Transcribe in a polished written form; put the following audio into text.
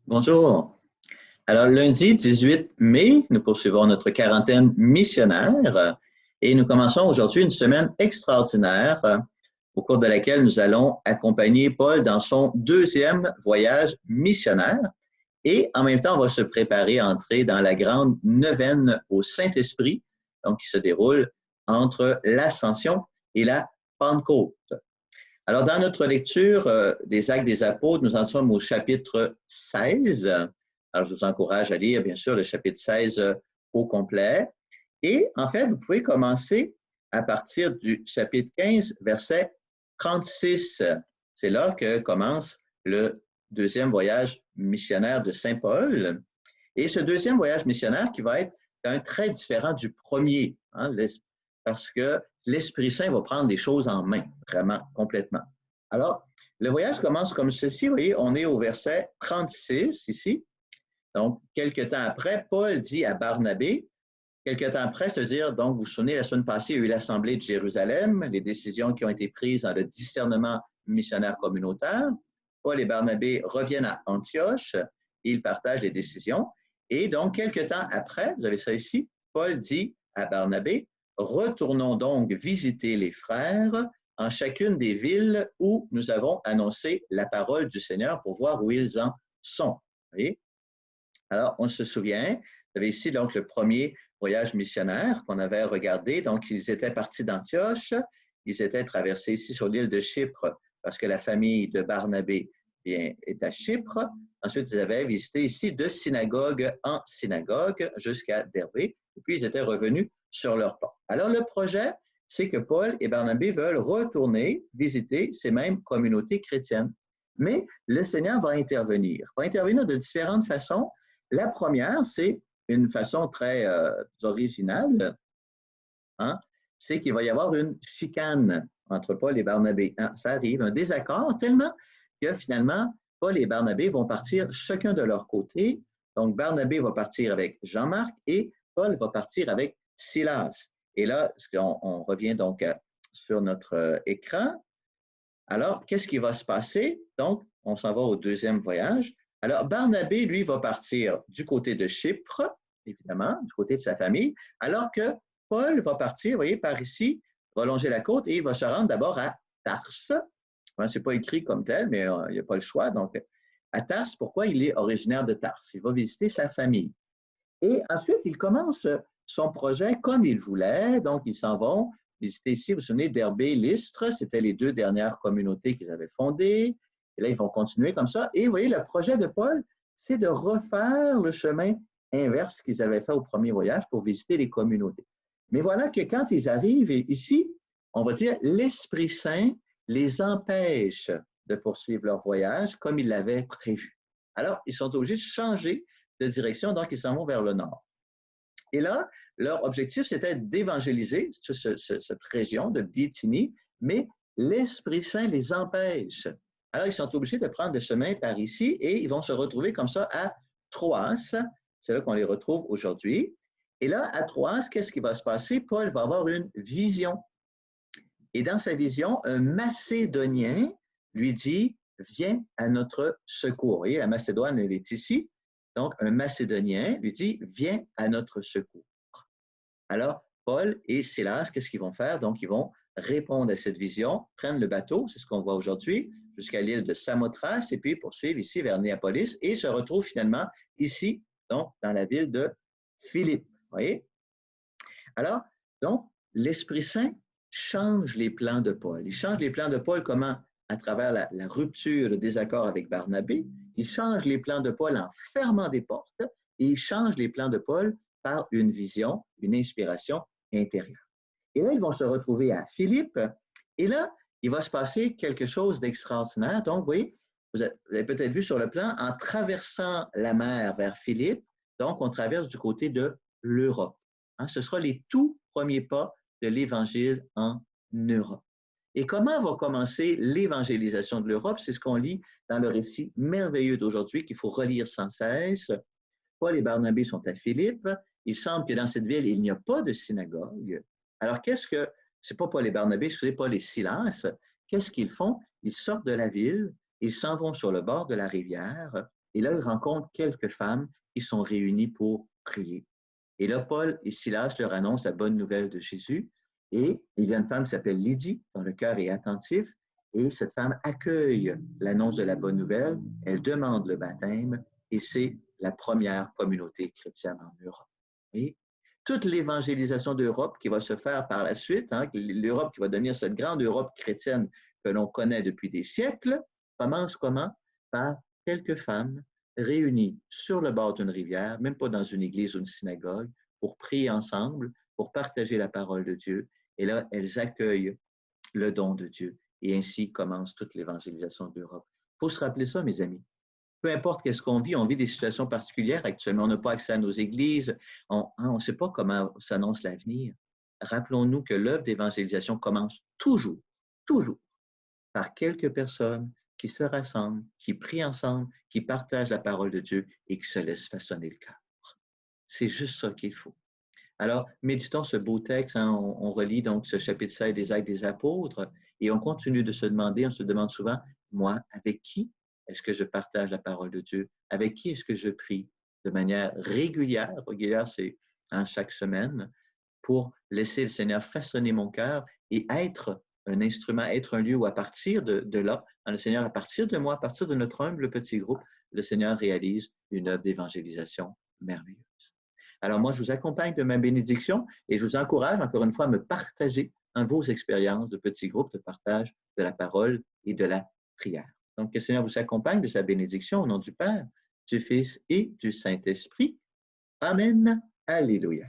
Bonjour. Alors, lundi 18 mai, nous poursuivons notre quarantaine missionnaire et nous commençons aujourd'hui une semaine extraordinaire au cours de laquelle nous allons accompagner Paul dans son deuxième voyage missionnaire et en même temps, on va se préparer à entrer dans la grande neuvaine au Saint-Esprit, donc qui se déroule entre l'Ascension et la Pentecôte. Alors, dans notre lecture des Actes des Apôtres, nous en sommes au chapitre 16. Alors, je vous encourage à lire, bien sûr, le chapitre 16 au complet. Et en fait, vous pouvez commencer à partir du chapitre 15, verset 36. C'est là que commence le deuxième voyage missionnaire de Saint Paul. Et ce deuxième voyage missionnaire qui va être un trait différent du premier, hein, parce que l'Esprit Saint va prendre des choses en main, vraiment, complètement. Alors, le voyage commence comme ceci, vous voyez, on est au verset 36 ici. Donc, quelques temps après, Paul dit à Barnabé, quelques temps après, c'est-à-dire, donc, vous vous souvenez, la semaine passée, il y a eu l'Assemblée de Jérusalem, les décisions qui ont été prises dans le discernement missionnaire communautaire. Paul et Barnabé reviennent à Antioche et ils partagent les décisions. Et donc, quelques temps après, vous avez ça ici, Paul dit à Barnabé, retournons donc visiter les frères en chacune des villes où nous avons annoncé la parole du Seigneur pour voir où ils en sont. Vous voyez? Alors, on se souvient, vous avez ici donc le premier voyage missionnaire qu'on avait regardé. Donc, ils étaient partis d'Antioche, ils étaient traversés ici sur l'île de Chypre parce que la famille de Barnabé est à Chypre. Ensuite, ils avaient visité ici de synagogue en synagogue jusqu'à Derbé. Et puis, ils étaient revenus sur leur port. Alors, le projet, c'est que Paul et Barnabé veulent retourner visiter ces mêmes communautés chrétiennes. Mais le Seigneur va intervenir de différentes façons. La première, c'est une façon très originale, hein, c'est qu'il va y avoir une chicane entre Paul et Barnabé. Hein, ça arrive, un désaccord tellement que finalement, Paul et Barnabé vont partir chacun de leur côté. Donc, Barnabé va partir avec Jean-Marc et Paul va partir avec Silas. Et là, on revient donc sur notre écran. Alors, qu'est-ce qui va se passer? Donc, on s'en va au deuxième voyage. Alors, Barnabé, lui, va partir du côté de Chypre, évidemment, du côté de sa famille, alors que Paul va partir, vous voyez, par ici, va longer la côte et il va se rendre d'abord à Tars. Ce n'est pas écrit comme tel, mais il n'y a pas le choix. Donc, à Tars, pourquoi il est originaire de Tars? Il va visiter sa famille. Et ensuite, il commence son projet comme il voulait. Donc, ils s'en vont visiter ici, vous vous souvenez, Derbé, Lystre, c'était les deux dernières communautés qu'ils avaient fondées. Et là, ils vont continuer comme ça. Et vous voyez, le projet de Paul, c'est de refaire le chemin inverse qu'ils avaient fait au premier voyage pour visiter les communautés. Mais voilà que quand ils arrivent ici, on va dire, l'Esprit Saint les empêche de poursuivre leur voyage comme ils l'avaient prévu. Alors, ils sont obligés de changer de direction, donc ils s'en vont vers le nord. Et là, leur objectif, c'était d'évangéliser cette région de Bithynie, mais l'Esprit Saint les empêche. Alors, ils sont obligés de prendre le chemin par ici et ils vont se retrouver comme ça à Troas. C'est là qu'on les retrouve aujourd'hui. Et là, à Troas, qu'est-ce qui va se passer? Paul va avoir une vision. Et dans sa vision, un Macédonien lui dit, viens à notre secours. Vous voyez, la Macédoine, elle est ici. Donc, un Macédonien lui dit, viens à notre secours. Alors, Paul et Silas, qu'est-ce qu'ils vont faire? Donc, ils vont répondre à cette vision, prennent le bateau, c'est ce qu'on voit aujourd'hui, jusqu'à l'île de Samothrace, et puis poursuivre ici vers Néapolis, et se retrouvent finalement ici, donc, dans la ville de Philippe. Vous voyez? Alors, donc, l'Esprit Saint change les plans de Paul. Il change les plans de Paul comment? À travers la rupture, le désaccord avec Barnabé. Il change les plans de Paul en fermant des portes et il change les plans de Paul par une vision, une inspiration intérieure. Et là, ils vont se retrouver à Philippe et là, il va se passer quelque chose d'extraordinaire. Donc, vous voyez, vous avez peut-être vu sur le plan, en traversant la mer vers Philippe, donc on traverse du côté de l'Europe. Hein, ce sera les tout premiers pas de l'Évangile en Europe. Et comment va commencer l'évangélisation de l'Europe? C'est ce qu'on lit dans le récit merveilleux d'aujourd'hui qu'il faut relire sans cesse. Paul et Barnabé sont à Philippe. Il semble que dans cette ville, il n'y a pas de synagogue. Alors, c'est pas Paul et Barnabé, c'est Paul et Silas. Qu'est-ce qu'ils font? Ils sortent de la ville, ils s'en vont sur le bord de la rivière Et là, il rencontre quelques femmes qui sont réunies pour prier. Et là, Paul et Silas leur annoncent la bonne nouvelle de Jésus. Et il y a une femme qui s'appelle Lydie, dont le cœur est attentif. Et cette femme accueille l'annonce de la bonne nouvelle. Elle demande le baptême. Et c'est la première communauté chrétienne en Europe. Et toute l'évangélisation d'Europe qui va se faire par la suite, hein, l'Europe qui va devenir cette grande Europe chrétienne que l'on connaît depuis des siècles, commence comment? Par quelques femmes réunies sur le bord d'une rivière, même pas dans une église ou une synagogue, pour prier ensemble, pour partager la parole de Dieu. Et là, elles accueillent le don de Dieu. Et ainsi commence toute l'évangélisation d'Europe. Il faut se rappeler ça, mes amis. Peu importe qu'est-ce qu'on vit des situations particulières actuellement. On n'a pas accès à nos églises. On ne sait pas comment s'annonce l'avenir. Rappelons-nous que l'œuvre d'évangélisation commence toujours, toujours, par quelques personnes qui se rassemblent, qui prient ensemble, qui partagent la parole de Dieu et qui se laissent façonner le cœur. C'est juste ça qu'il faut. Alors, méditons ce beau texte, hein, on relit donc ce chapitre 16 des Actes des Apôtres et on continue de se demander, on se demande souvent, moi, avec qui est-ce que je partage la parole de Dieu? Avec qui est-ce que je prie de manière régulière? Régulière, c'est chaque semaine, pour laisser le Seigneur façonner mon cœur et être un instrument, être un lieu où à partir de là, le Seigneur, à partir de moi, à partir de notre humble petit groupe, le Seigneur réalise une œuvre d'évangélisation merveilleuse. Alors moi, je vous accompagne de ma bénédiction et je vous encourage encore une fois à me partager vos expériences de petits groupes de partage de la parole et de la prière. Donc, que le Seigneur vous accompagne de sa bénédiction au nom du Père, du Fils et du Saint-Esprit. Amen. Alléluia.